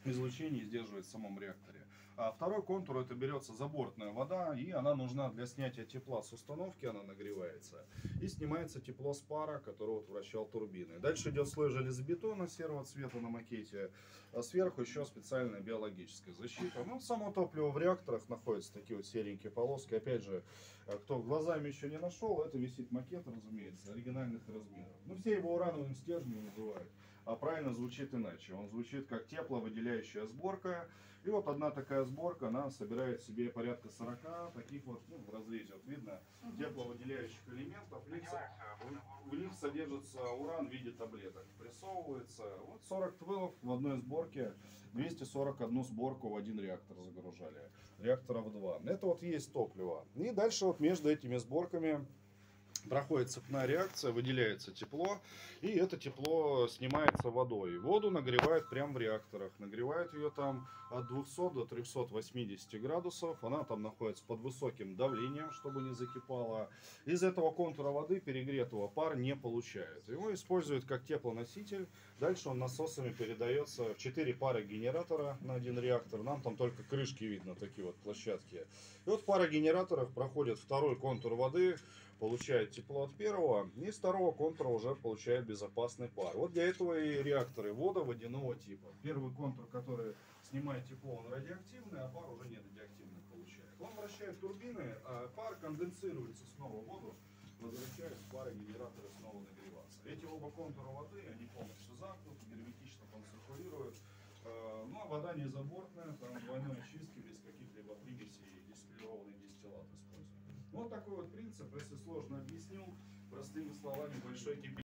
излучение сдерживает в самом реакторе. А второй контур — это берется забортная вода, и она нужна для снятия тепла с установки, она нагревается, и снимается тепло с пара, который вот вращал турбины. Дальше идет слой железобетона серого цвета на макете, а сверху еще специальная биологическая защита. Ну, само топливо в реакторах находятся такие вот серенькие полоски. Опять же, кто глазами еще не нашел, это висит макет, разумеется, оригинальных размеров. Ну, все его урановым стержнем называют, а правильно звучит иначе. Он звучит как тепловыделяющая сборка. И вот одна такая сборка, она собирает в себе порядка 40 таких вот, ну, в разрезе, вот видно, тепловыделяющих элементов. В них содержится уран в виде таблеток. Прессовывается. Вот 40 твелов в одной сборке, 241 сборку в один реактор загружали. Реакторов 2. Это вот есть топливо. И дальше вот между этими сборками проходит цепная реакция, выделяется тепло, и это тепло снимается водой. Воду нагревают прямо в реакторах. Нагревают ее там от 200 до 380 градусов. Она там находится под высоким давлением, чтобы не закипала. Из этого контура воды перегретого пар не получают. Его используют как теплоноситель. Дальше он насосами передается в 4 пары генератора на один реактор. Нам там только крышки видно, такие вот площадки. И вот пара генераторов проходит второй контур воды, получает тепло от первого, и с второго контура уже получает безопасный пар. Вот для этого и реакторы водо-водяного типа. Первый контур, который снимает тепло, он радиоактивный, а пар уже не радиоактивный получает. Он вращает турбины, а пар конденсируется снова в воду, возвращает пары генераторы снова нагреваться. Эти оба контура воды, они полностью замкнуты, герметично там циркулируют. Ну а вода не забортная, там двойной очистки, без каких-либо примесей, дистиллированный дистиллат используют. Вот такой вот принцип, если сложно объяснил, простыми словами, большой кипяток.